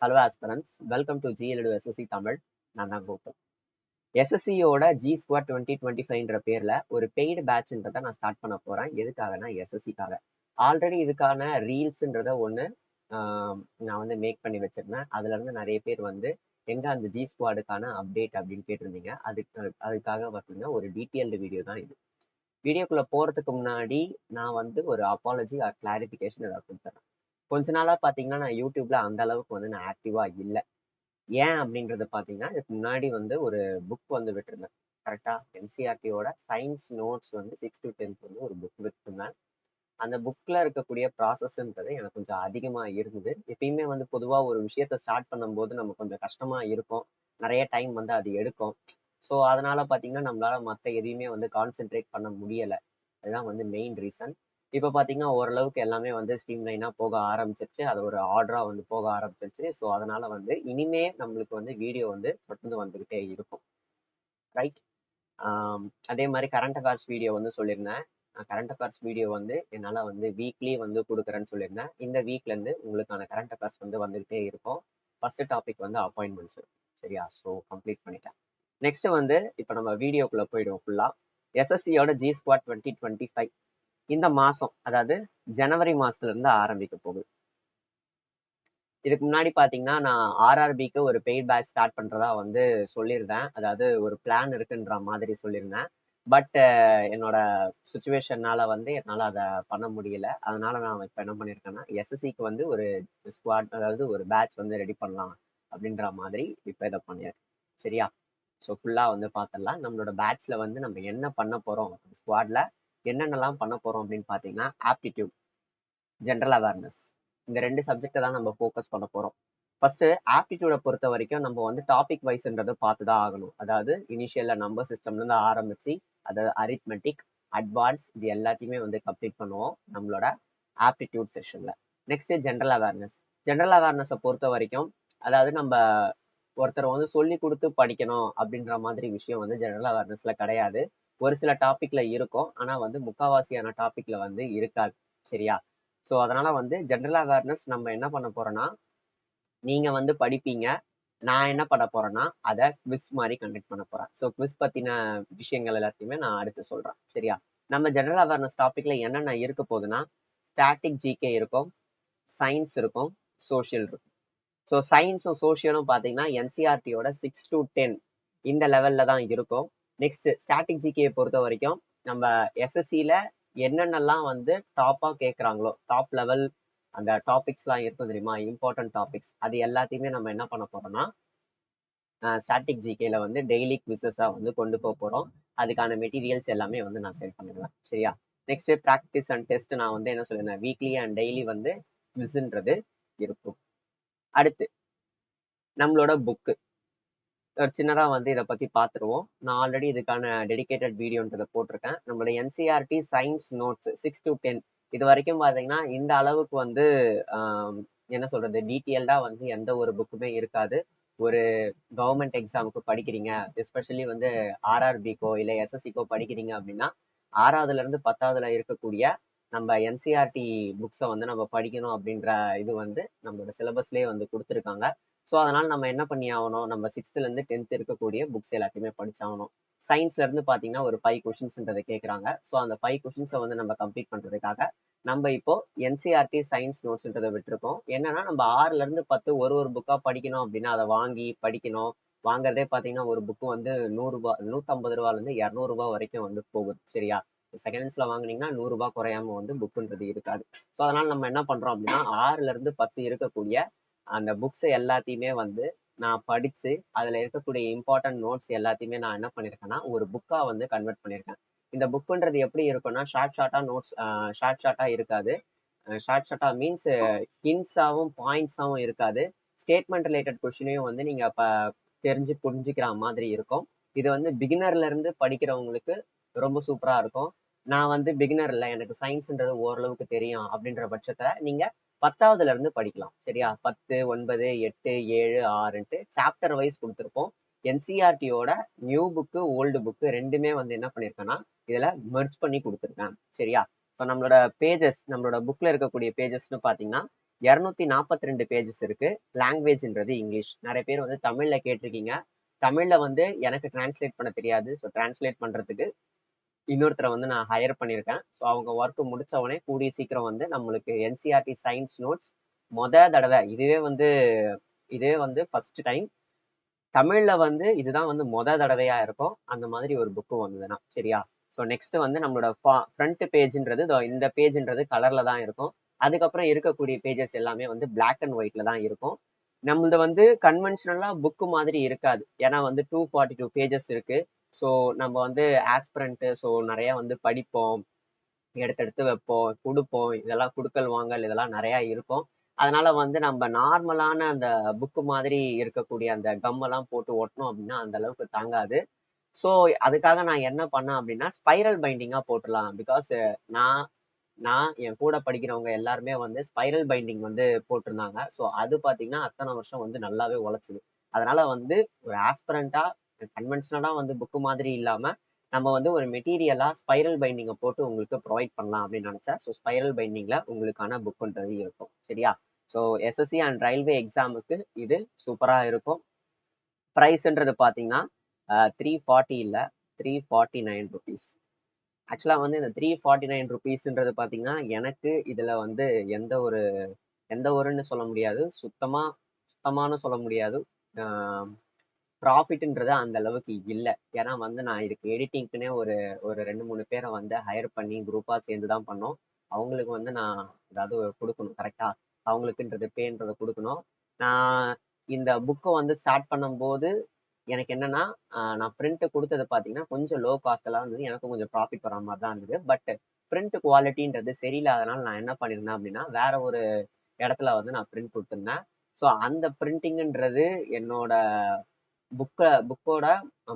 Hello aspirants, welcome to GLED SSC Tamil. நான் தான் Gokul. SSCயோட G Squad 2025ன்ற பேர்ல ஒரு பெய்டு பேட்ச்ன்றதை நான் ஸ்டார்ட் பண்ண போறேன். எதுக்காகனா SSCக்காக. ஆல்ரெடி இதுக்கான ரீல்ஸ்ன்றத ஒன்று நான் வந்து மேக் பண்ணி வச்சிருந்தேன். அதுல இருந்து நிறைய பேர் வந்து எங்க அந்த G Squadக்கான அப்டேட் அப்படின்னு கேட்டிருந்தீங்க. அதுக்காக பார்த்தீங்கன்னா ஒரு டீட்டெயில்டு வீடியோ தான் இது. வீடியோக்குள்ள போறதுக்கு முன்னாடி நான் வந்து ஒரு அப்பாலஜி ஆர் கிளாரிஃபிகேஷன் ஏதாவது கொடுத்துறேன். கொஞ்ச நாளா பாத்தீங்கன்னா நான் யூடியூப்ல அந்த அளவுக்கு வந்து நான் ஆக்டிவா இல்லை. ஏன் அப்படின்றத பாத்தீங்கன்னா இதுக்கு முன்னாடி வந்து ஒரு புக் வந்து விட்டுருந்தேன். கரெக்டா என்சிஆர்டியோட சயின்ஸ் நோட்ஸ் வந்து 6 to 10th வந்து ஒரு புக் விட்டுருந்தேன். அந்த புக்ல இருக்கக்கூடிய ப்ராசஸ்ன்றது எனக்கு கொஞ்சம் அதிகமா இருந்தது. எப்பயுமே வந்து பொதுவா ஒரு விஷயத்த ஸ்டார்ட் பண்ணும்போது நம்ம கொஞ்சம் கஷ்டமா இருக்கும். நிறைய டைம் வந்து அது எடுக்கும். ஸோ அதனால பாத்தீங்கன்னா நம்மளால மற்ற எதையுமே வந்து கான்சென்ட்ரேட் பண்ண முடியல. அதுதான் வந்து மெயின் ரீசன். இப்போ பார்த்தீங்கன்னா ஓரளவுக்கு எல்லாமே வந்து ஸ்ட்ரீம்லைனாக போக ஆரம்பிச்சிருச்சு. அது ஒரு ஆர்டராக வந்து போக ஆரம்பிச்சிருச்சு. ஸோ அதனால வந்து இனிமே நம்மளுக்கு வந்து வீடியோ வந்து தொடர்ந்து வந்துகிட்டே இருக்கும். ரைட். அதே மாதிரி கரண்ட் அஃபேர்ஸ் வீடியோ வந்து சொல்லியிருந்தேன். கரண்ட் அஃபேர்ஸ் வீடியோ வந்து என்னால் வந்து வீக்லி வந்து கொடுக்குறேன்னு சொல்லியிருந்தேன். இந்த வீக்லேருந்து உங்களுக்கான கரண்ட் அஃபேர்ஸ் வந்து வந்துகிட்டே இருக்கும். ஃபர்ஸ்ட் டாபிக் வந்து அப்பாயின்மெண்ட்ஸ். சரியா? ஸோ கம்ப்ளீட் பண்ணிட்டேன். நெக்ஸ்ட் வந்து இப்போ நம்ம வீடியோக்குள்ள போயிடுவோம் ஃபுல்லா. எஸ்எஸ்சியோட G Squad 2025 இந்த மாசம், அதாவது ஜனவரி மாசத்துல இருந்து ஆரம்பிக்க போகுது. இதுக்கு முன்னாடி பாத்தீங்கன்னா நான் ஆர்ஆர்பிக்கு ஒரு பெய்ட் பேட்ச் ஸ்டார்ட் பண்றதா வந்து சொல்லியிருந்தேன். அதாவது ஒரு பிளான் இருக்குன்ற மாதிரி சொல்லியிருந்தேன். பட் என்னோட சுச்சுவேஷன்னால வந்து என்னால் அதை பண்ண முடியல. அதனால நான் இப்போ என்ன பண்ணியிருக்கேன்னா எஸ்எஸ்சிக்கு வந்து ஒரு ஸ்குவாட், அதாவது ஒரு பேட்ச் வந்து ரெடி பண்ணலாம் அப்படின்ற மாதிரி இப்போ இதை பண்ணியிருக்கேன். சரியா? ஸோ ஃபுல்லாக வந்து பார்த்துடலாம். நம்மளோட பேட்ச்ல வந்து நம்ம என்ன பண்ண போறோம், ஸ்குவாட்ல என்னென்னலாம் பண்ண போறோம் அப்படின்னு பார்த்தீங்கன்னா ஆப்டிடியூட், ஜென்ரல் அவேர்னஸ், இந்த 2 சப்ஜெக்டை தான் நம்ம ஃபோக்கஸ் பண்ண போறோம். ஃபர்ஸ்ட் ஆப்டிடியூடை பொறுத்த வரைக்கும் நம்ம வந்து டாபிக் வைஸ்ன்றதை பார்த்து தான் ஆகணும். அதாவது இனிஷியல்ல நம்பர் சிஸ்டம்ல இருந்து ஆரம்பிச்சு அதாவது அரித்மெட்டிக், அட்வான்ஸ், இது எல்லாத்தையுமே வந்து கம்ப்ளீட் பண்ணுவோம் நம்மளோட ஆப்டிடியூட் செஷன்ல. Next general awareness. ஜென்ரல் அவேர்னஸை பொறுத்த வரைக்கும் அதாவது நம்ம ஒருத்தர் வந்து சொல்லி கொடுத்து படிக்கணும் அப்படின்ற மாதிரி விஷயம் வந்து ஜெனரல் அவேர்னஸ்ல கிடையாது. ஒரு சில டாபிக்ல இருக்கும், ஆனா வந்து முக்காவாசியான டாபிக்ல வந்து இருக்காது. சரியா? ஸோ அதனால வந்து ஜென்ரல் அவேர்னஸ் நம்ம என்ன பண்ண போறோம்னா, நீங்க வந்து படிப்பீங்க, நான் என்ன பண்ண போறேன்னா அதை குவிஸ் மாதிரி கண்டக்ட் பண்ண போறேன். ஸோ குவிஸ் பத்தின விஷயங்கள் எல்லாத்தையுமே நான் அடுத்து சொல்றேன். சரியா? நம்ம ஜெனரல் அவேர்னஸ் டாபிக்ல என்னென்ன இருக்க போகுதுன்னா ஸ்டாட்டிக் ஜிகே இருக்கும், சயின்ஸ் இருக்கும், சோஷியல் இருக்கும். ஸோ சயின்ஸும் சோஷியலும் பார்த்தீங்கன்னா என்சிஆர்டியோட 6 to 10 இந்த லெவல்ல தான் இருக்கும். நெக்ஸ்ட் ஸ்டாட்டிக் ஜிகே பொறுத்த வரைக்கும் நம்ம எஸ்எஸ்சியில என்னென்னலாம் வந்து டாப்பா கேட்குறாங்களோ, டாப் லெவல் அந்த டாபிக்ஸ்லாம் இருக்கும் தெரியுமா, இம்பார்ட்டன்ட் டாபிக்ஸ், அது எல்லாத்தையுமே நம்ம என்ன பண்ண போறோம்னா ஸ்டாட்டிக் ஜிகேல வந்து டெய்லி குவிசஸா வந்து கொண்டு போக போறோம். அதுக்கான மெட்டீரியல்ஸ் எல்லாமே வந்து நான் சென்ட் பண்ணிடுவேன். சரியா? நெக்ஸ்ட் ப்ராக்டிஸ் அண்ட் டெஸ்ட் நான் வந்து என்ன சொல்லியிருந்தேன், வீக்லி அண்ட் டெய்லி வந்து குவிஸ்ன்றது இருக்கும். அடுத்து நம்மளோட புக்கு ஒரு சின்னதா வந்து இதை பத்தி பார்த்துருவோம். நான் ஆல்ரெடி இதுக்கான டெடிகேட்டட் வீடியோன்றதை போட்டிருக்கேன். நம்மளோட என்சிஆர்டி சயின்ஸ் நோட்ஸ் 6 to 10 இது வரைக்கும் பார்த்தீங்கன்னா இந்த அளவுக்கு வந்து என்ன சொல்றது, டீட்டெயில்டா வந்து எந்த ஒரு புக்குமே இருக்காது. ஒரு கவர்மெண்ட் எக்ஸாமுக்கு படிக்கிறீங்க, எஸ்பெஷலி வந்து ஆர்ஆர்பிக்கோ இல்லை எஸ்எஸ்சிக்கோ படிக்கிறீங்க அப்படின்னா 6வதுல இருந்து 10வதுல இருக்கக்கூடிய நம்ம என்சிஆர்டி புக்ஸை வந்து நம்ம படிக்கணும் அப்படின்ற இது வந்து நம்மளோட சிலபஸ்லேயே வந்து கொடுத்துருக்காங்க. ஸோ அதனால நம்ம என்ன பண்ணி ஆகணும், நம்ம 6th இருந்து 10th இருக்கக்கூடிய புக்ஸ் எல்லாத்தையுமே படிச்சாகணும். சயின்ஸ்ல இருந்து பார்த்தீங்கன்னா ஒரு 5 கொஷின்ஸ்ன்றதை கேட்குறாங்க. ஸோ அந்த 5 கொஷின்ஸை வந்து நம்ம கம்ப்ளீட் பண்றதுக்காக நம்ம இப்போ என்சிஆர்டி சயின்ஸ் நோட்ஸ்ன்றதை விட்டுருக்கோம். என்னன்னா நம்ம 6ல இருந்து 10 ஒரு புக்கா படிக்கணும் அப்படின்னா அதை வாங்கி படிக்கணும். வாங்குறதே பார்த்தீங்கன்னா ஒரு புக்கு வந்து 100 ரூபாய், 150 ரூபாயிலிருந்து 200 ரூபாய் வரைக்கும் வந்து போகுது. சரியா? செகண்ட்ஸ்ல வாங்குனீங்கன்னா 100 ரூபாய் குறையாம வந்து புக்குன்றது இருக்காது. ஸோ அதனால நம்ம என்ன பண்றோம் அப்படின்னா 6ல இருந்து 10 இருக்கக்கூடிய அந்த புக்ஸ் எல்லாத்தையுமே வந்து நான் படிச்சு அதுல இருக்கக்கூடிய இம்பார்ட்டன்ட் நோட்ஸ் எல்லாத்தையுமே நான் என்ன பண்ணிருக்கேன்னா ஒரு புக்கா வந்து கன்வெர்ட் பண்ணிருக்கேன். இந்த புக்குன்றது எப்படி இருக்கும்னா ஷார்ட்டா நோட்ஸ், ஷார்ட்டா இருக்காது. ஷார்ட்டா மீன்ஸ் ஹிண்ட்ஸாவும் பாயிண்ட்ஸாவும் இருக்காது. ஸ்டேட்மெண்ட் ரிலேட்டட் கொஸ்டினையும் வந்து நீங்க தெரிஞ்சு புரிஞ்சுக்கிற மாதிரி இருக்கும். இது வந்து பிகினர்ல இருந்து படிக்கிறவங்களுக்கு ரொம்ப சூப்பரா இருக்கும். நான் வந்து பிகினர் இல்லை, எனக்கு சயின்ஸ்ன்றது ஓரளவுக்கு தெரியும் அப்படின்ற பட்சத்துல நீங்க 10வதுல இருந்து படிக்கலாம். சரியா? 10, 9, 8, 7, 6ன்ட்டு சாப்டர் வைஸ் கொடுத்துருப்போம். என்சிஆர்டியோட நியூ புக்கு ஓல்டு புக்கு ரெண்டுமே வந்து என்ன பண்ணிருக்கேன்னா இதுல மெர்ஜ் பண்ணி கொடுத்துருக்கேன். சரியா? ஸோ நம்மளோட பேஜஸ், நம்மளோட புக்ல இருக்கக்கூடிய பேஜஸ்ன்னு பாத்தீங்கன்னா 242 பேஜஸ் இருக்கு. லாங்குவேஜ்ன்றது இங்கிலீஷ். நிறைய பேர் வந்து தமிழ்ல கேட்டிருக்கீங்க. தமிழ்ல வந்து எனக்கு டிரான்ஸ்லேட் பண்ண தெரியாது. ஸோ டிரான்ஸ்லேட் பண்றதுக்கு இன்னொருத்தரை வந்து நான் ஹையர் பண்ணியிருக்கேன். ஸோ அவங்க ஒர்க் முடிச்ச உடனே கூடிய சீக்கிரம் வந்து நம்மளுக்கு என்சிஆர்டி சயின்ஸ் நோட்ஸ் தடவை இதுவே வந்து ஃபர்ஸ்ட் டைம் தமிழ்ல வந்து இதுதான் வந்து தடவையா இருக்கும். அந்த மாதிரி ஒரு புக்கு வந்ததுன்னா சரியா. ஸோ நெக்ஸ்ட் வந்து நம்மளோட ஃப்ரண்ட் பேஜ்ன்றது இந்த பேஜ்ன்றது கலர்ல தான் இருக்கும். அதுக்கப்புறம் இருக்கக்கூடிய பேஜஸ் எல்லாமே வந்து பிளாக் அண்ட் ஒயிட்ல தான் இருக்கும். நம்மளது வந்து கன்வென்ஷனலா புக்கு மாதிரி இருக்காது. ஏன்னா வந்து 242 பேஜஸ் இருக்கு. ஸோ நம்ம வந்து ஆஸ்பிரண்ட் ஸோ நிறைய வந்து படிப்போம், எடுத்து வைப்போம், கொடுப்போம், இதெல்லாம் குடுக்கல் வாங்கல் இதெல்லாம் நிறைய இருக்கும். அதனால வந்து நம்ம நார்மலான அந்த புக்கு மாதிரி இருக்கக்கூடிய அந்த கம் எல்லாம் போட்டு ஒட்டணும் அப்படின்னா அந்த அளவுக்கு தாங்காது. ஸோ அதுக்காக நான் என்ன பண்ணேன் அப்படின்னா ஸ்பைரல் பைண்டிங்கா போட்டுடலாம். பிகாஸ் நான் நான் என் கூட படிக்கிறவங்க எல்லாருமே வந்து ஸ்பைரல் பைண்டிங் வந்து போட்டிருந்தாங்க. ஸோ அது பார்த்தீங்கன்னா அத்தனை வருஷம் வந்து நல்லாவே உழைச்சுது. அதனால வந்து ஒரு ஆஸ்பிரண்டா கன்வென்ஷனலா வந்து புக்கு மாதிரி இல்லாம நம்ம வந்து ஒரு மெட்டீரியலா ஸ்பைரல் பைண்டிங்கை போட்டு உங்களுக்கு ப்ரொவைட் பண்ணலாம் அப்படின்னு நினைச்சேன். ஸோ ஸ்பைரல் பைண்டிங்ல உங்களுக்கான புக்குன்றது இருக்கும் சரியா. ஸோ எஸ்எஸ்சி அண்ட் ரயில்வே எக்ஸாமுக்கு இது சூப்பரா இருக்கும். ப்ரைஸ்ன்றது பார்த்தீங்கன்னா 340 இல்லை, 349 ருபீஸ். ஆக்சுவலாக வந்து இந்த 349 ருபீஸ்ன்றது பார்த்தீங்கன்னா எனக்கு இதில் வந்து எந்த ஒருன்னு சொல்ல முடியாது, சுத்தமான சொல்ல முடியாது. ப்ராஃபிட்ன்றது அந்த அளவுக்கு இல்லை. ஏன்னா வந்து நான் இதுக்கு எடிட்டிங்க்குனே ஒரு ஒரு 2-3 பேரை வந்து ஹையர் பண்ணி குரூப்பாக சேர்ந்து தான் பண்ணோம். அவங்களுக்கு வந்து நான் ஏதாவது கொடுக்கணும் கரெக்டாக, அவங்களுக்குன்றது பேன்றதை கொடுக்கணும். நான் இந்த புக்கை வந்து ஸ்டார்ட் பண்ணும்போது எனக்கு என்னன்னா நான் பிரிண்ட் கொடுத்தது பார்த்தீங்கன்னா கொஞ்சம் லோ காஸ்டெல்லாம் இருந்தது. எனக்கும் கொஞ்சம் ப்ராஃபிட் வர மாதிரி தான் இருந்தது. பட் பிரிண்ட் குவாலிட்டின்றது சரியில்லாதனால நான் என்ன பண்ணியிருந்தேன் அப்படின்னா வேற ஒரு இடத்துல வந்து நான் பிரிண்ட் கொடுத்துருந்தேன். ஸோ அந்த பிரிண்டிங்ன்றது என்னோட புக்கோட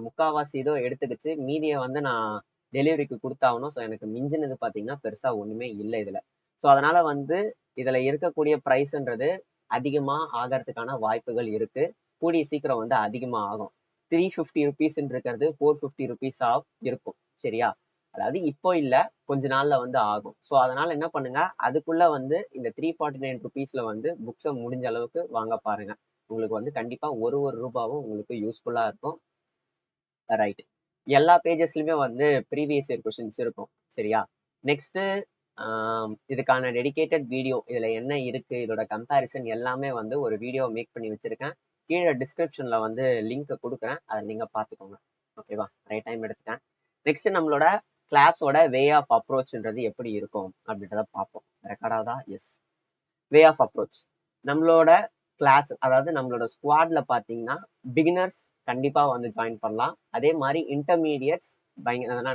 முக்காவாசி இதோ எடுத்துக்கிச்சு. மீதியை வந்து நான் டெலிவரிக்கு கொடுத்தாகணும். ஸோ எனக்கு மிஞ்சினது பார்த்தீங்கன்னா பெருசா ஒண்ணுமே இல்லை இதுல. ஸோ அதனால வந்து இதுல இருக்கக்கூடிய ப்ரைஸ்ன்றது அதிகமா ஆகிறதுக்கான வாய்ப்புகள் இருக்கு. கூடிய சீக்கிரம் வந்து அதிகமா ஆகும். 350 ருபீஸ் இருக்கிறது 450 ருபீஸா இருக்கும் சரியா. அதாவது இப்போ இல்ல, கொஞ்ச நாள்ல வந்து ஆகும். ஸோ அதனால என்ன பண்ணுங்க, அதுக்குள்ள வந்து இந்த 349 ருபீஸ்ல வந்து புக்ஸை முடிஞ்ச அளவுக்கு வாங்க பாருங்க. உங்களுக்கு வந்து கண்டிப்பா ஒரு ரூபாவும் உங்களுக்கு யூஸ்ஃபுல்லா இருக்கும். ரைட். எல்லா பேஜஸ்லயுமே வந்து ப்ரீவியஸ் இயர் கொஸ்டின்ஸ் இருக்கும் சரியா. நெக்ஸ்ட் இதுக்கான டெடிகேட்டட் வீடியோ இதுல என்ன இருக்கு, இதோட கம்பேரிசன் எல்லாமே வந்து ஒரு வீடியோ மேக் பண்ணி வச்சிருக்கேன். கீழே டிஸ்கிரிப்ஷன்ல வந்து லிங்க் கொடுக்குறேன், அதை நீங்க பாத்துக்கோங்க. ஓகேவா, ரைட் டைம் எடுத்துட்டேன். நெக்ஸ்ட் நம்மளோட கிளாஸோட வே ஆஃப் அப்ரோச்ன்றது எப்படி இருக்கும் அப்படின்றத பார்ப்போம். ரெக்கார்டாதா? எஸ். வே ஆஃப் அப்ரோச் நம்மளோட கிளாஸ், அதாவது நம்மளோட ஸ்குவாட்ல பார்த்தீங்கன்னா பிகினர்ஸ் கண்டிப்பா வந்து ஜாயின் பண்ணலாம். அதே மாதிரி இன்டர்மீடியட்ஸ்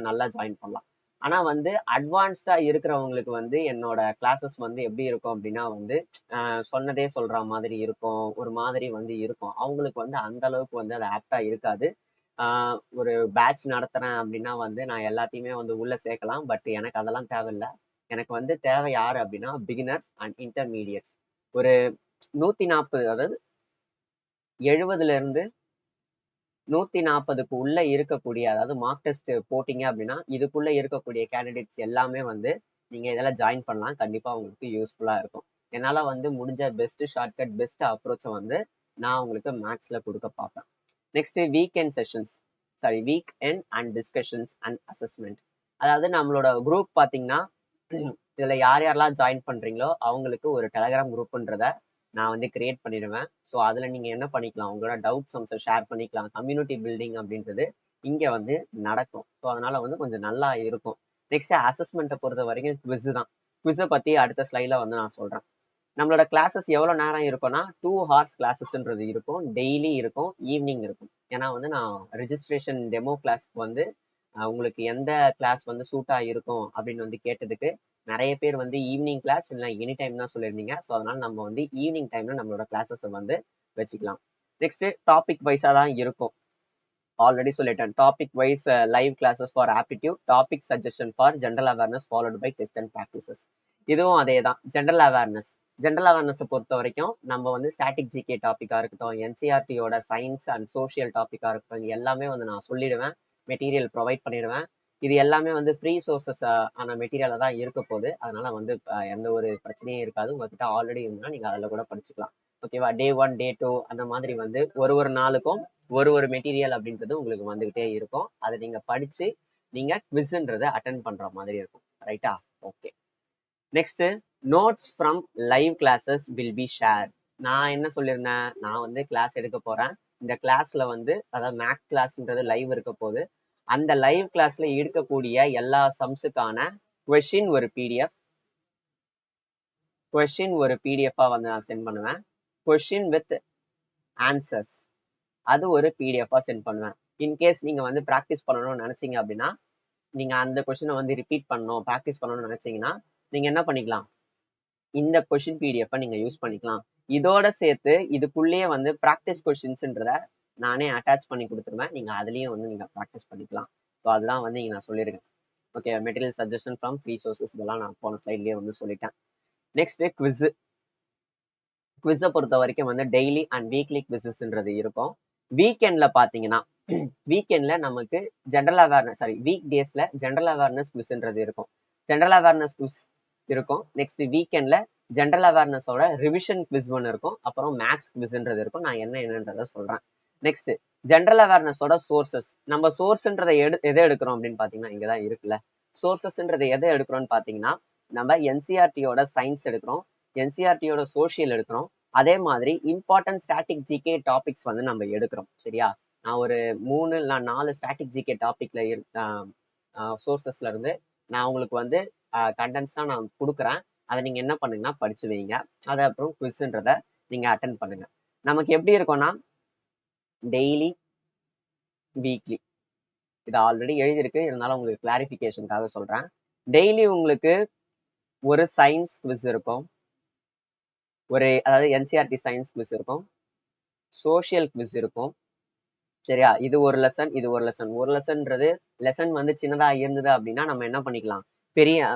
நல்லா ஜாயின் பண்ணலாம். ஆனா வந்து அட்வான்ஸ்டா இருக்கிறவங்களுக்கு வந்து என்னோட கிளாஸஸ் வந்து எப்படி இருக்கும் அப்படின்னா வந்து சொன்னதே சொல்ற மாதிரி இருக்கும், ஒரு மாதிரி வந்து இருக்கும். அவங்களுக்கு வந்து அந்த அளவுக்கு வந்து அது ஆப்டா இருக்காது. ஒரு பேட்ச் நடத்துறேன் அப்படின்னா வந்து நான் எல்லாத்தையுமே வந்து உள்ள சேர்க்கலாம். பட் எனக்கு அதெல்லாம் தேவையில்லை. எனக்கு வந்து தேவை யாரு அப்படின்னா பிகினர்ஸ் அண்ட் இன்டர்மீடியட்ஸ். ஒரு 140, அதாவது 70ல இருந்து 140க்கு உள்ள இருக்கக்கூடிய, அதாவது மார்க் டெஸ்ட் போட்டீங்க அப்படின்னா இதுக்குள்ள இருக்கக்கூடிய கேண்டிடேட்ஸ் எல்லாமே வந்து நீங்க இதெல்லாம் ஜாயின் பண்ணலாம். கண்டிப்பா உங்களுக்கு யூஸ்ஃபுல்லா இருக்கும். என்னால வந்து முடிஞ்ச பெஸ்ட் ஷார்ட்கட் பெஸ்ட் அப்ரோச்சை வந்து நான் உங்களுக்கு மேக்ஸ்ல கொடுக்க பார்ப்பேன். Next weekend sessions, week end and discussions and assessment. அதாவது நம்மளோட குரூப் பார்த்தீங்கன்னா இதுல யார் யாரெல்லாம் ஜாயின் பண்றீங்களோ அவங்களுக்கு ஒரு டெலகிராம் குரூப்ன்றத நான் வந்து கிரியேட் பண்ணிடுவேன். ஸோ அதுல நீங்க என்ன பண்ணிக்கலாம், உங்களோட டவுட்ஸ் அம்சை ஷேர் பண்ணிக்கலாம். கம்யூனிட்டி பில்டிங் அப்படின்றது இங்க வந்து நடக்கும். ஸோ அதனால வந்து கொஞ்சம் நல்லா இருக்கும். நெக்ஸ்ட் அசஸ்மெண்ட்டை பொறுத்த வரைக்கும் குவிஸ் தான். குவிஸை பத்தி அடுத்த ஸ்லைட்ல வந்து நான் சொல்றேன். நம்மளோட கிளாஸஸ் எவ்வளோ நேரம் இருக்கும்னா 2 hours கிளாஸஸ்ன்றது இருக்கும். டெய்லி இருக்கும், ஈவினிங் இருக்கும். ஏன்னா வந்து நான் ரிஜிஸ்ட்ரேஷன் டெமோ கிளாஸ்க்கு வந்து உங்களுக்கு எந்த கிளாஸ் வந்து சூட்டா இருக்கும் அப்படின்னு வந்து கேட்டதுக்கு நிறைய பேர் வந்து ஈவினிங் கிளாஸ் இல்லை எனி டைம் தான் சொல்லியிருந்தீங்க. ஸோ அதனால நம்ம வந்து ஈவினிங் டைம்ல நம்மளோட கிளாஸஸை வந்து வச்சுக்கலாம். நெக்ஸ்ட் டாபிக் வைஸா தான் இருக்கும். ஆல்ரெடி சொல்லிட்டேன், topic wise live classes for aptitude, topic suggestion for general awareness followed by test and practices. இதுவும் அதே தான். ஜென்ரல் அவேர்னஸ் பொறுத்த வரைக்கும் நம்ம வந்து ஸ்டாட்டிக் ஜிகே டாப்பிக்கா இருக்கட்டும், என்சிஆர்டியோட சயின்ஸ் அண்ட் சோஷியல் டாப்பிக்கா இருக்கட்டும், எல்லாமே வந்து நான் சொல்லிடுவேன், மெட்டீரியல் ப்ரொவைட் பண்ணிடுவேன். இது எல்லாமே வந்து ஃப்ரீ சோர்சஸ் ஆன மெட்டீரியலாக தான் இருக்க போகுது. அதனால வந்து எந்த ஒரு பிரச்சனையும் இருக்காது. உங்ககிட்ட ஆல்ரெடி இருந்தால் நீங்கள் அதில் கூட படிச்சுக்கலாம். ஓகேவா? டே 1 டே 2 அந்த மாதிரி வந்து ஒரு நாளுக்கும் ஒரு மெட்டீரியல் அப்படின்றது உங்களுக்கு வந்துகிட்டே இருக்கும். அதை நீங்கள் படித்து நீங்கள் குவிஸ்ன்றதை அட்டென்ட் பண்ணுற மாதிரி இருக்கும். ரைட்டா? Okay. Next, notes from live classes will be share. நான் என்ன சொல்லியிருந்தேன், நான் வந்து கிளாஸ் எடுக்க போறேன். இந்த கிளாஸ்ல வந்து அதாவது மேக்ஸ் கிளாஸ்ன்றது லைவ் இருக்க போது அந்த லைவ் கிளாஸ்ல இருக்கக்கூடிய எல்லா சம்ஸுக்கான கொஷின் ஒரு பிடிஎஃபா வந்து நான் சென்ட் பண்ணுவேன். கொஷின் வித் ஆன்சர்ஸ் அது ஒரு பிடிஎஃபா சென்ட் பண்ணுவேன். இன்கேஸ் நீங்க வந்து ப்ராக்டிஸ் பண்ணணும்னு நினைச்சீங்க அப்படின்னா, நீங்க அந்த கொஷினை வந்து ரிப்பீட் பண்ணணும், ப்ராக்டிஸ் பண்ணணும்னு நினைச்சீங்கன்னா நீங்க என்ன பண்ணிக்கலாம், இந்த கொஷின் பிடிஎஃப் நீங்க யூஸ் பண்ணிக்கலாம். இதோட சேர்த்து இதுக்குள்ளேயே வந்து ப்ராக்டிஸ் கொஷின்ஸ்ன்றத நானே அட்டாச் பண்ணி கொடுத்துருவேன். நீங்க அதுலயும் வந்து நீங்க ப்ராக்டிஸ் பண்ணிக்கலாம். ஸோ அதெல்லாம் வந்து இங்க நான் சொல்லியிருக்கேன். Okay, material suggestion from free sources இதெல்லாம் நான் போன ஸ்லைட்லயே வந்து சொல்லிட்டேன். நெக்ஸ்ட் குவிஸை பொறுத்த வரைக்கும் வந்து டெய்லி அண்ட் வீக்லி குவிசஸ்ன்றது இருக்கும். வீக்கெண்ட்ல பாத்தீங்கன்னா வீக்கெண்ட்ல நமக்கு ஜென்ரல் அவேர்னஸ் வீக் டேஸ்ல ஜென்ரல் அவேர்னஸ் குவிஸ்ன்றது இருக்கும். ஜென்ரல் அவேர்னஸ் குவிஸ் இருக்கும். நெக்ஸ்ட் வீக்கெண்ட்ல ஜென்ரல் அவேர்னஸோட ரிவிஷன் குவிஸ் ஒன்று இருக்கும். அப்புறம் மேக்ஸ் குவிஸ்ன்றது இருக்கும். நான் என்னன்றதை சொல்றேன். நெக்ஸ்ட், ஜென்ரல் அவேர்னஸோட சோர்சஸ். நம்ம சோர்ஸ்ன்றதை எதை எடுக்கிறோம் அப்படின்னு பாத்தீங்கன்னா இங்கதான் இருக்குல்ல. சோர்சஸ்ன்றதை எதை எடுக்கிறோம்னு பாத்தீங்கன்னா நம்ம என்சிஆர்டியோட சயின்ஸ் எடுக்கிறோம், என்சிஆர்டியோட சோசியல் எடுக்கிறோம். அதே மாதிரி இம்பார்ட்டன்ட் ஸ்டாட்டிக் ஜிகே டாபிக்ஸ் வந்து நம்ம எடுக்கிறோம். சரியா? நான் ஒரு 4 ஸ்டாட்டிக் ஜிகே டாபிக்ல சோர்சஸ்ல இருந்து நான் உங்களுக்கு வந்து கண்டென்ட்ஸ்லாம் நான் கொடுக்குறேன். அதை நீங்க என்ன பண்ணுங்கன்னா படிச்சு வைங்க. அதை அப்புறம் குவிஸ்ன்றத நீங்க அட்டன் பண்ணுங்க. நமக்கு எப்படி இருக்கும்னா டெய்லி வீக்லி இது ஆல்ரெடி எழுதியிருக்கு, இருந்தாலும் உங்களுக்கு கிளாரிஃபிகேஷனுக்காக சொல்றேன். டெய்லி உங்களுக்கு ஒரு சயின்ஸ் குவிஸ் இருக்கும், அதாவது என்சிஆர்டி சயின்ஸ் குவிஸ் இருக்கும், சோசியல் குவிஸ் இருக்கும். சரியா? இது ஒரு லெசன், இது ஒரு லெசன்ன்றது லெசன் வந்து சின்னதா இருந்தது அப்படின்னா நம்ம என்ன பண்ணிக்கலாம், பெரிய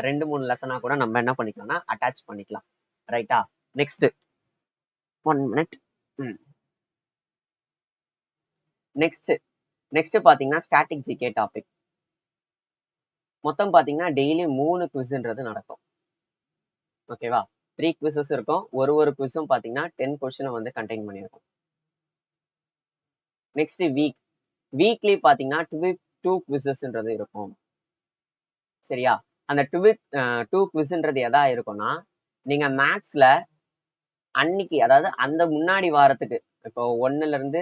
2-3 லெசனா கூட நம்ம என்ன பண்ணிக்கலாம்னா அட்டாச் பண்ணிக்கலாம். ரைட்டா? Next 1 minute. நெக்ஸ்ட் பாத்தீங்கன்னா ஸ்டாட்டிக் ஜிகே டாபிக். மொத்தம் பாத்தீங்கன்னா டெய்லி 3 குவிஸ்ன்றது நடக்கும். ஓகேவா? 3 குவிசஸ் இருக்கும். ஒரு குவிஸும் பாத்தீங்கன்னா 10 கொஸ்டினை வந்து கண்டெயின் பண்ணியிருக்கும். நெக்ஸ்ட் வீக்லி பாத்தீங்கன்னா 2 குவிசஸ்ன்றது இருக்கும். சரியா? அந்த 2 குவிஸ்ன்றது எதா இருக்கும்னா, நீங்க மேத்ஸ்ல அன்னைக்கு அதாவது அந்த முன்னாடி வாரத்துக்கு இப்போ 1ல இருந்து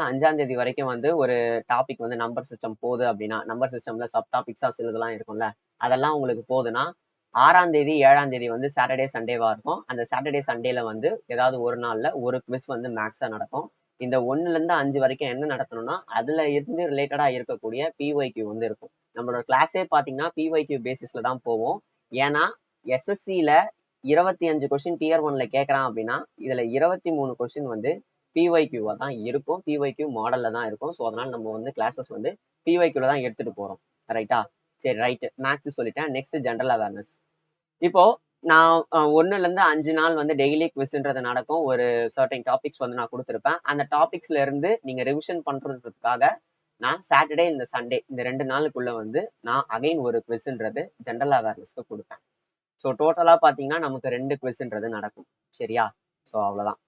5ஆம் தேதி வரைக்கும் வந்து ஒரு டாபிக் வந்து நம்பர் சிஸ்டம் போகுது அப்படின்னா, நம்பர் சிஸ்டம்ல சப் டாபிக்ஸா சிலதெல்லாம் இருக்கும்ல, அதெல்லாம் உங்களுக்கு போகுதுன்னா 6ஆம் தேதி 7ஆம் தேதி வந்து சாட்டர்டே சண்டேவா இருக்கும். அந்த சாட்டர்டே சண்டேல வந்து ஏதாவது ஒரு நாள்ல ஒரு குவிஸ் வந்து மேக்ஸா நடக்கும். இந்த 1ல இருந்து 5 வரைக்கும் என்ன நடத்தணும்னா அதுல இருந்து ரிலேட்டடா இருக்கக்கூடிய பிஒய்க்யூ வந்து இருக்கும். நம்மளோட கிளாஸே பாத்தீங்கன்னா பிஒய்க்யூ பேசிஸ்ல தான் போவோம். ஏன்னா எஸ்எஸ்சில 25 கொஸ்டின் டியர் 1ல கேட்கறான் அப்படின்னா இதுல 23 கொஸ்டின் வந்து பிஒய்க்யூவா தான் இருக்கும், பிஒய்க்யூ மாடல்ல தான் இருக்கும். ஸோ அதனால நம்ம வந்து கிளாஸஸ் வந்து பிஒய்க்யூல தான் எடுத்துட்டு போறோம். ரைட்டா? சரி, ரைட்டு. மேக்ஸ் சொல்லிட்டேன். Next general awareness. இப்போ நான் 1ல இருந்து 5 நாள் வந்து டெய்லி குவிஸ்ன்றது நடக்கும். ஒரு சர்டைன் டாபிக்ஸ் வந்து நான் கொடுத்துருப்பேன். அந்த டாபிக்ஸ்ல இருந்து நீங்க ரிவிஷன் பண்றதுக்காக நான் சாட்டர்டே இந்த சண்டே இந்த 2 நாளுக்குள்ள வந்து நான் அகைன் ஒரு குவிஸ்ன்றது ஜென்ரல் அவேர்னஸ்க்கு கொடுப்பேன். ஸோ டோட்டலா பாத்தீங்கன்னா நமக்கு 2 குவிஸ்ன்றது நடக்கும். சரியா? ஸோ அவ்வளவுதான்.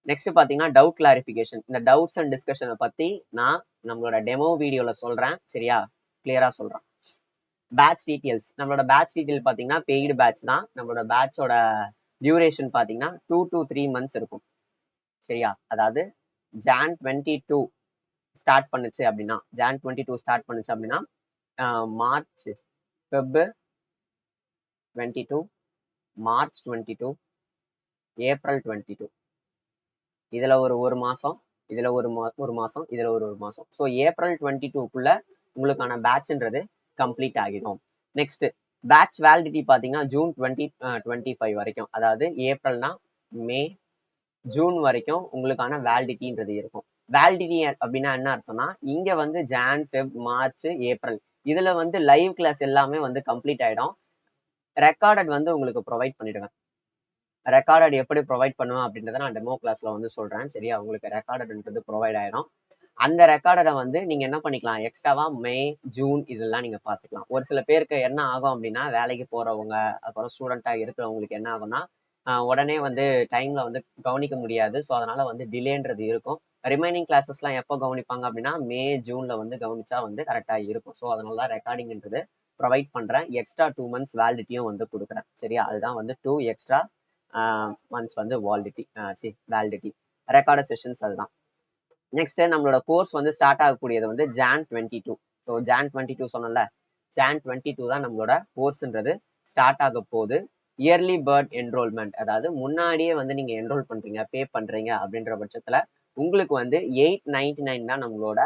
நெக்ஸ்ட் பாத்தீங்கன்னா டவுட் கிளாரிபிகேஷன். இந்த டவுட்ஸ் அண்ட் டிஸ்கஷனை பத்தி நான் நம்மளோட டெமோ வீடியோல சொல்றேன். சரியா? கிளியரா சொல்றேன். Batch details. நம்மளோட பேட்ச் டீடைல் பாத்தீங்கன்னா பெய்டு பேட்ச் தான். நம்மளோட பேட்சோட டியூரேஷன் பாத்தீங்கன்னா 2 to 3 months இருக்கும். சரியா? அதாவது Jan 22 ஸ்டார்ட் பண்ணுச்சு அப்படின்னா மார்ச் Feb 22, மார்ச் 22, ஏப்ரல் 22, இதுல ஒரு மாசம், இதுல ஒரு மாசம், இதுல ஒரு மாசம். ஸோ ஏப்ரல் 22க்குள்ள உங்களுக்கான பேட்ச்ன்றது கம்ப்ளீட் ஆகிடும். நெக்ஸ்ட் பேட்ச் வேலிடிட்டி பாத்தீங்கன்னா ஜூன் 2025 வரைக்கும். அதாவது ஏப்ரல்னா மே ஜூன் வரைக்கும் உங்களுக்கான வேலிடிட்டின்றது இருக்கும். வேலிடிட்டி அப்படின்னா என்ன அர்த்தம்னா இங்க வந்து ஜான் ஃபெப் மார்ச் ஏப்ரல் இதுல வந்து லைவ் கிளாஸ் எல்லாமே வந்து கம்ப்ளீட் ஆயிடும். ரெக்கார்டட் வந்து உங்களுக்கு ப்ரொவைட் பண்ணிடுவேன். ரெக்கார்டட் எப்படி ப்ரொவைட் பண்ணுவேன் அப்படின்றத நான் டெமோ கிளாஸ்ல வந்து சொல்றேன். சரியா? உங்களுக்கு ரெக்கார்டட்ன்றது ப்ரொவைட் ஆயிடும். அந்த ரெக்கார்டரை வந்து நீங்க என்ன பண்ணிக்கலாம், எக்ஸ்ட்ராவா மே, ஜூன் இதெல்லாம் நீங்க பார்த்துக்கலாம். ஒரு சில பேருக்கு என்ன ஆகும் அப்படின்னா, வேலைக்கு போறவங்க, அப்புறம் ஸ்டூடெண்டா இருக்கிறவங்களுக்கு என்ன ஆகும்னா, உடனே வந்து டைம்ல வந்து கவனிக்க முடியாது. ஸோ அதனால வந்து டிலேன்றது இருக்கும். ரிமைனிங் கிளாஸஸ்லாம் எப்போ கவனிப்பாங்க அப்படின்னா, மே, ஜூன்ல வந்து கவனிச்சா வந்து கரெக்டா இருக்கும். ஸோ அதனால தான் ரெக்கார்டிங்ன்றது ப்ரொவைட் பண்றேன். எக்ஸ்ட்ரா 2 மந்த்ஸ் வேலிடிட்டியும் வந்து கொடுக்குறேன். சரியா? அதுதான் வந்து 2 எக்ஸ்ட்ரா மந்த்ஸ் வந்து வேலிடிட்டி. ரெக்கார்டர் செஷன்ஸ் அதுதான். நெக்ஸ்ட் நம்மளோட கோர்ஸ் வந்து ஸ்டார்ட் ஆகக்கூடியது வந்து ஜான் 22. ஸோ ஜான் 22 சொன்னல, ஜான் 22 தான் நம்மளோட கோர்ஸ்ன்றது ஸ்டார்ட் ஆக போகுது. இயர்லி பேர்ட் என்ரோல்மெண்ட், அதாவது முன்னாடியே வந்து நீங்க என்ரோல் பண்றீங்க, பே பண்றீங்க அப்படின்ற பட்சத்துல உங்களுக்கு வந்து 899 தான் நம்மளோட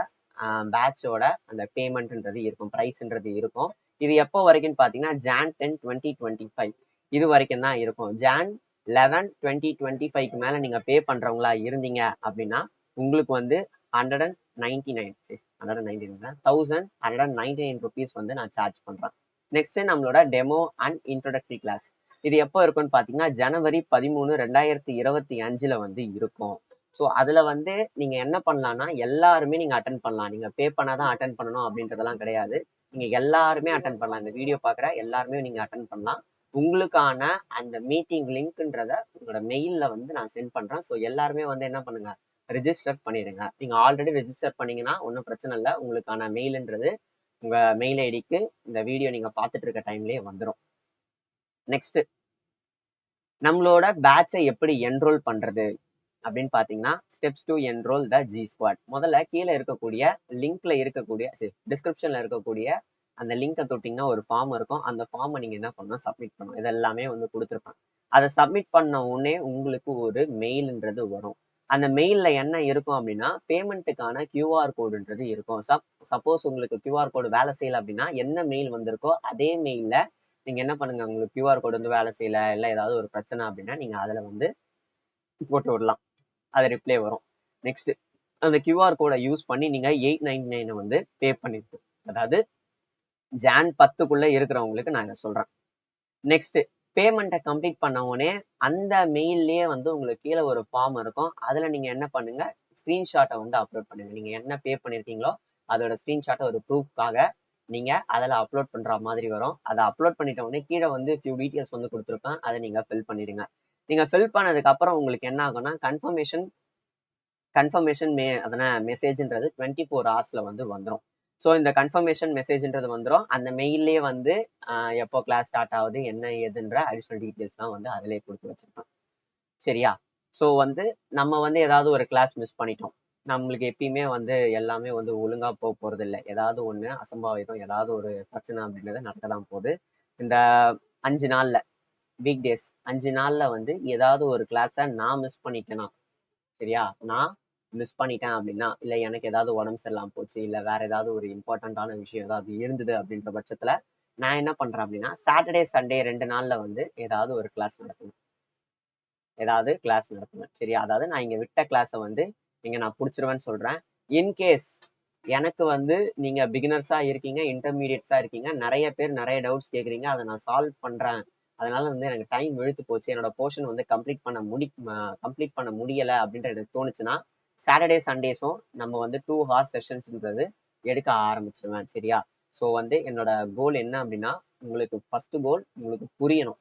பேட்சோட அந்த பேமெண்ட்ன்றது இருக்கும், ப்ரைஸ்ன்றது இருக்கும். இது எப்போ வரைக்கும் பாத்தீங்கன்னா ஜான் 10 2025 இது வரைக்கும் தான் இருக்கும். ஜான் 11 2025 மேல நீங்க பே பண்றவங்களா இருந்தீங்க அப்படின்னா உங்களுக்கு வந்து 1199 ருபீஸ் வந்து நான் சார்ஜ் பண்றேன். நெக்ஸ்ட் நம்மளோட டெமோ அண்ட் இன்ட்ரோடக்டரி கிளாஸ், இது எப்போ இருக்கும்னு பாத்தீங்கன்னா ஜனவரி 13 2025 வந்து இருக்கும். ஸோ அதுல வந்து நீங்க என்ன பண்ணலாம்னா எல்லாருமே நீங்க அட்டன் பண்ணலாம். நீங்க பே பண்ணாதான் அட்டன் பண்ணணும் அப்படின்றதெல்லாம் கிடையாது. நீங்க எல்லாருமே அட்டன் பண்ணலாம். இந்த வீடியோ பாக்குற எல்லாருமே நீங்க அட்டன் பண்ணலாம். உங்களுக்கான அந்த மீட்டிங் லிங்க்ன்றத உங்களோட மெயில்ல வந்து நான் சென்ட் பண்றேன். ஸோ எல்லாருமே வந்து என்ன பண்ணுங்க, ரெஜிஸ்டர் பண்ணிடுங்க. நீங்க ஆல்ரெடி ரெஜிஸ்டர் பண்ணீங்கன்னா ஒன்றும் பிரச்சனை இல்லை. உங்களுக்கான மெயில்ன்றது உங்க மெயில் ஐடிக்கு இந்த வீடியோ நீங்க பார்த்துட்டு இருக்க டைம்லயே வந்துடும். நெக்ஸ்ட் நம்மளோட பேட்சை எப்படி என்ரோல் பண்றது அப்படின்னு பாத்தீங்கன்னா, steps to enrol the G squad. முதல்ல கீழே இருக்கக்கூடிய லிங்க்ல இருக்கக்கூடிய டிஸ்கிரிப்ஷன்ல இருக்கக்கூடிய அந்த லிங்கை தொட்டிங்கன்னா ஒரு ஃபார்ம் இருக்கும். அந்த ஃபார்மை நீங்க என்ன பண்ணணும், சப்மிட் பண்ணணும். இதெல்லாமே வந்து கொடுத்துருப்பாங்க. அதை சப்மிட் பண்ண உடனே உங்களுக்கு ஒரு மெயில்ன்றது வரும். அந்த மெயில்ல என்ன இருக்கும் அப்படின்னா, பேமெண்ட்டுக்கான கியூஆர் கோடுன்றது இருக்கும். சப்போஸ் உங்களுக்கு கியூஆர் கோடு வேலை செய்யல அப்படின்னா, என்ன மெயில் வந்திருக்கோ அதே மெயில்ல நீங்க என்ன பண்ணுங்க, உங்களுக்கு கியூஆர் கோடு வந்து வேலை செய்யல, இல்லை ஏதாவது ஒரு பிரச்சனை அப்படின்னா நீங்க அதுல வந்து போட்டு விடலாம். அது ரிப்ளை வரும். நெக்ஸ்ட் அந்த கியூஆர் கோடை யூஸ் பண்ணி நீங்க 899 வந்து பே பண்ணிருக்கு. அதாவது ஜான் 10க்குள்ள இருக்கிறவங்களுக்கு நான் இதை சொல்றேன். நெக்ஸ்ட் பேமெண்ட்டை கம்ப்ளீட் பண்ண உடனே அந்த மெயில்லயே வந்து உங்களுக்கு கீழே ஒரு ஃபார்ம் இருக்கும். அதுல நீங்க என்ன பண்ணுங்க, ஸ்கிரீன்ஷாட்டை வந்து அப்லோட் பண்ணுங்க. நீங்க என்ன பே பண்ணிருக்கீங்களோ அதோட ஸ்கிரீன்ஷாட்டை ஒரு ப்ரூஃப்காக நீங்க அதில் அப்லோட் பண்ற மாதிரி வரும். அதை அப்லோட் பண்ணிட்ட உடனே கீழே வந்து ஃபியூ டீட்டெயில்ஸ் வந்து கொடுத்துருப்பேன். அதை நீங்க ஃபில் பண்ணிடுங்க. நீங்க ஃபில் பண்ணதுக்கு அப்புறம் உங்களுக்கு என்ன ஆகும்னா கன்ஃபர்மேஷன் மெசேஜ்ன்றது 24 ஹவர்ஸ்ல வந்து வந்துடும். ஸோ இந்த கன்ஃபர்மேஷன் மெசேஜ்ன்றது வந்துடும். அந்த மெயிலே வந்து எப்போ கிளாஸ் ஸ்டார்ட் ஆகுது, என்ன ஏதுன்ற அடிஷனல் டீட்டெயில்ஸ்லாம் வந்து அதிலே கொடுத்து வச்சிருப்பேன். சரியா? ஸோ வந்து நம்ம வந்து ஏதாவது ஒரு கிளாஸ் மிஸ் பண்ணிட்டோம். நம்மளுக்கு எப்பயுமே வந்து எல்லாமே வந்து ஒழுங்கா போறது இல்லை. ஏதாவது ஒண்ணு அசம்பாவிதம், ஏதாவது ஒரு பிரச்சனை அப்படின்றது நடக்கதான் போகுது. இந்த 5 நாள்ல வீக் டேஸ் 5 நாள்ல வந்து ஏதாவது ஒரு கிளாஸை நான் மிஸ் பண்ணிட்டேன்னா, சரியா, நான் மிஸ் பண்ணிட்டேன் அப்படின்னா, இல்லை எனக்கு ஏதாவது உடம்பு சரியில்லாம போச்சு, இல்லை வேற ஏதாவது ஒரு இம்பார்ட்டன்டான விஷயம் ஏதாவது இருந்தது அப்படின்ற பட்சத்துல நான் என்ன பண்றேன் அப்படின்னா, சாட்டர்டே சண்டே 2 நாள்ல வந்து ஏதாவது ஒரு கிளாஸ் நடத்தணும். சரியா? அதாவது நான் இங்க விட்ட கிளாஸை வந்து இங்க நான் புடிச்சிருவேன்னு சொல்றேன். இன்கேஸ் எனக்கு வந்து நீங்க பிகினர்ஸா இருக்கீங்க, இன்டர்மீடியட்ஸா இருக்கீங்க, நிறைய பேர் நிறைய டவுட்ஸ் கேட்குறீங்க, அதை நான் சால்வ் பண்றேன், அதனால வந்து எனக்கு டைம் இழுத்து போச்சு, என்னோட போர்ஷன் வந்து கம்ப்ளீட் பண்ண முடியல அப்படின்ற எனக்கு தோணுச்சுன்னா, சாட்டர்டே சண்டேஸும் நம்ம வந்து 2 ஹார்ஸ் செஷன்ஸ்ன்றது எடுக்க ஆரம்பிச்சிருவேன். சரியா? ஸோ வந்து என்னோட கோல் என்ன அப்படின்னா, உங்களுக்கு ஃபர்ஸ்ட் கோல் உங்களுக்கு புரியணும்.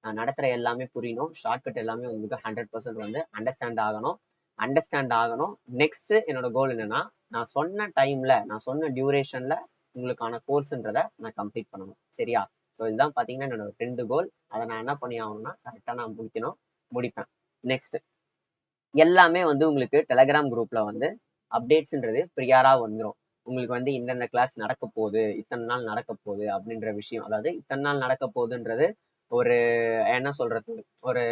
நான் நடத்துற எல்லாமே புரியணும். ஷார்ட்கட் எல்லாமே உங்களுக்கு 100% வந்து அண்டர்ஸ்டாண்ட் ஆகணும். நெக்ஸ்ட் என்னோட கோல் என்னன்னா, நான் சொன்ன டைம்ல, நான் சொன்ன டியூரேஷன்ல உங்களுக்கான கோர்ஸ்ன்றதை நான் கம்ப்ளீட் பண்ணணும். சரியா? ஸோ இதுதான் பார்த்தீங்கன்னா என்னோட 2 கோல். அதை நான் என்ன பண்ணி ஆகணும்னா கரெக்டாக நான் முடிப்பேன். நெக்ஸ்ட் எல்லாமே வந்து உங்களுக்கு டெலகிராம் குரூப்ல வந்து அப்டேட்ஸ்ன்றது ப்ரியாரா வந்துடும். உங்களுக்கு வந்து இந்தந்த கிளாஸ் நடக்க போகுது, இத்தனை நாள் நடக்க போகுது அப்படின்ற விஷயம். அதாவது இத்தனை நாள் நடக்க போகுதுன்றது ஒரு என்ன சொல்றது, ஒரு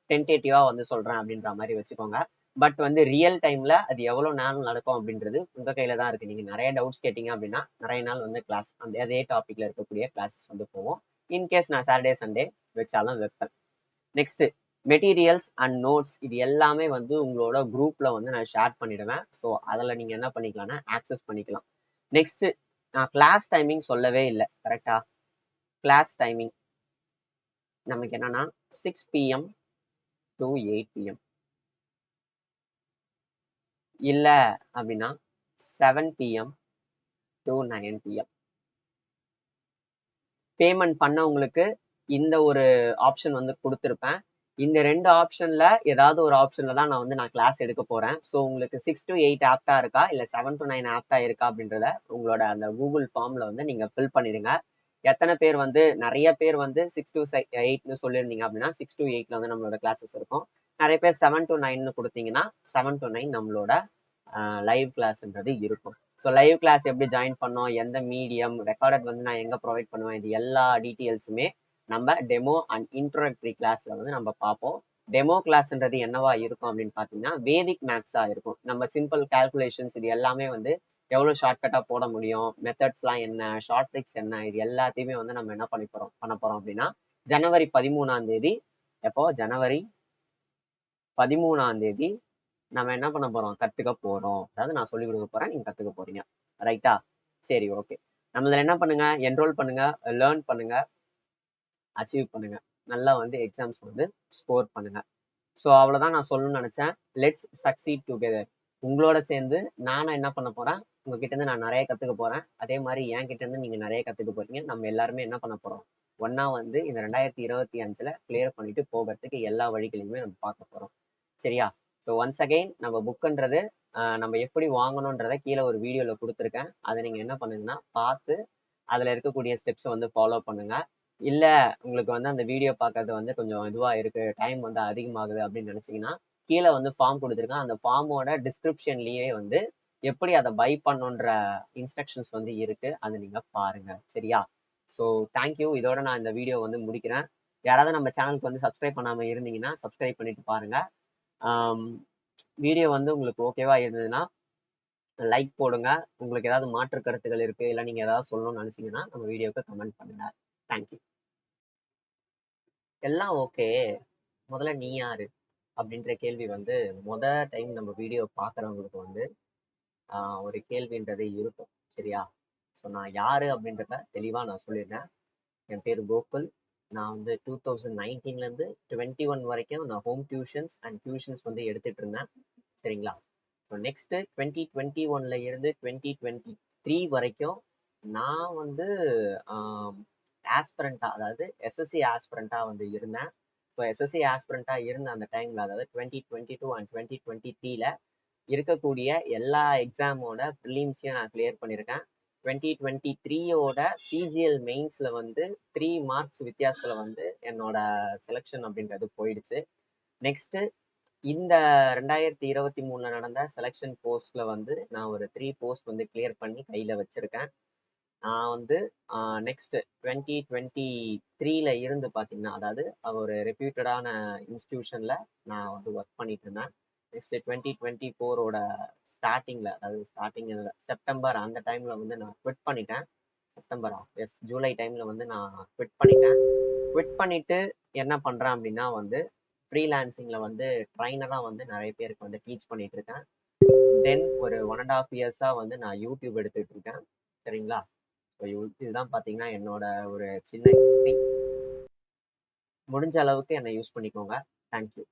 டென்டேட்டிவா வந்து சொல்றேன் அப்படின்ற மாதிரி வச்சுக்கோங்க. பட் வந்து ரியல் டைம்ல அது எவ்வளவு நாள் நடக்கும் அப்படின்றது உங்க கையில தான் இருக்கு. நீங்க நிறைய டவுட்ஸ் கேட்டீங்க அப்படின்னா நிறைய நாள் வந்து கிளாஸ் அதே டாபிக்ல இருக்கக்கூடிய கிளாஸஸ் வந்து போவோம். இன்கேஸ் நான் சாட்டர்டே சண்டே வச்சாலும் வைப்பேன். நெக்ஸ்ட் மெட்டீரியல்ஸ் அண்ட் நோட்ஸ் இது எல்லாமே வந்து உங்களோட குரூப்ல வந்து நான் ஷேர் பண்ணிடுவேன். ஸோ அதில் நீங்க என்ன பண்ணிக்கலாம்னா ஆக்சஸ் பண்ணிக்கலாம். நெக்ஸ்ட் நான் கிளாஸ் டைமிங் சொல்லவே இல்லை. கரெக்டா? கிளாஸ் டைமிங் நமக்கு என்னன்னா 6 PM to 8 PM. இல்ல அப்படின்னா 7 PM to 9 PM. பேமெண்ட் பண்ணவங்களுக்கு இந்த ஒரு ஆப்ஷன் வந்து கொடுத்துருப்பேன். இந்த 2 ஆப்ஷன்ல ஏதாவது ஒரு ஆப்ஷன்ல தான் நான் கிளாஸ் எடுக்க போறேன். ஸோ உங்களுக்கு 6 to 8 ஆப்டா இருக்கா இல்ல 7 to 9 ஆப்டா இருக்கா அப்படின்றத உங்களோட அந்த கூகுள் ஃபார்ம்ல வந்து நீங்க ஃபில் பண்ணிடுங்க. எத்தனை பேர் வந்து நிறைய பேர் வந்து 6 to 8ன்னு சொல்லியிருந்தீங்க அப்படின்னா 6 to 8ல வந்து நம்மளோட கிளாஸஸ் இருக்கும். நிறைய பேர் 7 to 9ன்னு கொடுத்தீங்கன்னா 7 to 9 நம்மளோட லைவ் கிளாஸ்ன்றது இருக்கும். ஸோ லைவ் கிளாஸ் எப்படி ஜாயின் பண்ணோம், எந்த மீடியம், ரெக்கார்டட் வந்து நான் எங்கே ப்ரொவைட் பண்ணுவேன், இது எல்லா டீட்டெயில்ஸுமே நம்ம டெமோ அண்ட் இன்ட்ரோடக்டரி கிளாஸ்ல வந்து நம்ம பார்ப்போம். டெமோ கிளாஸ்ன்றது என்னவா இருக்கும் அப்படின்னு பார்த்தீங்கன்னா வேதிக் மேக்ஸாக இருக்கும். நம்ம சிம்பிள் கால்குலேஷன்ஸ் இது எல்லாமே வந்து எவ்வளோ ஷார்ட்கட்டாக போட முடியும், மெத்தட்ஸ்லாம் என்ன, ஷார்ட் ட்ரிக்ஸ் என்ன, இது எல்லாத்தையுமே வந்து நம்ம என்ன பண்ண போகிறோம் அப்படின்னா ஜனவரி 13ஆம் தேதி, எப்போ ஜனவரி 13ஆம் தேதி நம்ம என்ன பண்ண போறோம், கத்துக்க போறோம். அதாவது நான் சொல்லி கொடுக்க போறேன், நீங்க கத்துக்க போறீங்க. ரைட்டா? சரி, ஓகே. நம்மள என்ன பண்ணுங்க, என்ரோல் பண்ணுங்க, லேர்ன் பண்ணுங்க, அச்சீவ் பண்ணுங்க. நல்லா வந்து எக்ஸாம்ஸ் வந்து ஸ்கோர் பண்ணுங்க. ஸோ அவ்வளவுதான் நான் சொல்லணும்னு நினைச்சேன். Let's succeed together. உங்களோட சேர்ந்து நானும் என்ன பண்ண போறேன், உங்ககிட்ட இருந்து நான் நிறைய கத்துக்க போறேன். அதே மாதிரி என் கிட்ட இருந்து நீங்க நிறைய கத்துக்க போறீங்க. நம்ம எல்லாருமே என்ன பண்ண போறோம், ஒன்னா வந்து இந்த 2025ல கிளியர் பண்ணிட்டு போகிறதுக்கு எல்லா வழிகளையுமே நம்ம பார்க்க போறோம். சரியா? ஸோ ஒன்ஸ் அகெயின் நம்ம புக்குன்றது நம்ம எப்படி வாங்கணுன்றதை கீழே ஒரு வீடியோவில் கொடுத்துருக்கேன். அதை நீங்கள் என்ன பண்ணுங்கன்னா பார்த்து அதில் இருக்கக்கூடிய ஸ்டெப்ஸை வந்து ஃபாலோ பண்ணுங்க. இல்லை உங்களுக்கு வந்து அந்த வீடியோ பார்க்கறது வந்து கொஞ்சம் இதுவாக இருக்கு, டைம் வந்து அதிகமாகுது அப்படின்னு நினச்சிங்கன்னா கீழே வந்து ஃபார்ம் கொடுத்துருக்கேன். அந்த ஃபார்மோட டிஸ்கிரிப்ஷன்லேயே வந்து எப்படி அதை பை பண்ணுன்ற இன்ஸ்ட்ரக்ஷன்ஸ் வந்து இருக்கு, அதை நீங்கள் பாருங்க. சரியா? So thank you. இதோட நான் இந்த வீடியோ வந்து முடிக்கிறேன். யாராவது நம்ம சேனலுக்கு வந்து சப்ஸ்கிரைப் பண்ணாமல் இருந்தீங்கன்னா சப்ஸ்கிரைப் பண்ணிட்டு பாருங்க. வீடியோ வந்து உங்களுக்கு ஓகேவா இருந்ததுன்னா லைக் போடுங்க. உங்களுக்கு ஏதாவது மாற்று கருத்துக்கள் இருக்கு, இல்லை நீங்க ஏதாவது சொல்லணும்னு நினைச்சீங்கன்னா நம்ம வீடியோக்கு கமெண்ட் பண்ணுங்க. தேங்க்யூ. எல்லாம் ஓகே, முதல்ல நீ யாரு அப்படின்ற கேள்வி வந்து டைம் நம்ம வீடியோ பார்க்குறவங்களுக்கு வந்து ஒரு கேள்வின்றது இருக்கும். சரியா? ஸோ நான் யாரு அப்படின்றத தெளிவாக நான் சொல்லிடுறேன். என் பேர் கோகுல். நான் வந்து 2019லேருந்து 21 வரைக்கும் நான் ஹோம் டியூஷன்ஸ் அண்ட் டியூஷன்ஸ் வந்து எடுத்துட்டு இருந்தேன். சரிங்களா? ஸோ நெக்ஸ்ட்டு 2021ல இருந்து 2023 வரைக்கும் நான் வந்து ஆஸ்பிரண்ட்டாக, அதாவது எஸ்எஸ்சி ஆஸ்பிரண்ட்டாக வந்து இருந்தேன். ஸோ எஸ்எஸ்சி ஆஸ்பிரண்ட்டாக இருந்த அந்த டைமில், அதாவது 2022 அண்ட் 2023ல இருக்கக்கூடிய எல்லா எக்ஸாமோட ப்ரிலிம்ஸையும் நான் கிளியர் பண்ணியிருக்கேன். 2023யோட சிஜிஎல் மெயின்ஸில் வந்து 3 மார்க்ஸ் வித்தியாசத்தில் வந்து என்னோட செலெக்ஷன் அப்படின்றது போயிடுச்சு. நெக்ஸ்ட்டு இந்த 2023ல நடந்த செலெக்ஷன் போஸ்ட்ல வந்து நான் ஒரு 3 போஸ்ட் வந்து கிளியர் பண்ணி கையில் வச்சிருக்கேன். நான் வந்து நெக்ஸ்ட் 2023ல இருந்து பார்த்தீங்கன்னா, அதாவது ஒரு ரெப்யூட்டடான இன்ஸ்டிடியூஷன்ல நான் வந்து ஒர்க் பண்ணிட்டு இருந்தேன். நெக்ஸ்ட் 2024ஓட ஸ்டார்டிங்ல, அதாவது ஸ்டார்டிங் செப்டம்பர் அந்த டைம்ல வந்து நான் குவிட் பண்ணிட்டேன். செப்டம்பரா, எஸ், ஜூலை டைம்ல வந்து நான் குவிட் பண்ணிட்டேன். குவிட் பண்ணிட்டு என்ன பண்றேன் அப்படின்னா வந்து ஃப்ரீலான்சிங்ல வந்து ட்ரைனரா வந்து நிறைய பேருக்கு வந்து டீச் பண்ணிட்டு இருக்கேன். தென் ஒரு 1.5 இயர்ஸா வந்து நான் யூடியூப் எடுத்துட்டு இருக்கேன். சரிங்களா? இதுதான் பார்த்தீங்கன்னா என்னோட ஒரு சின்ன ஹிஸ்ட்ரி. முடிஞ்ச அளவுக்கு என்னை யூஸ் பண்ணிக்கோங்க. தேங்க்யூ.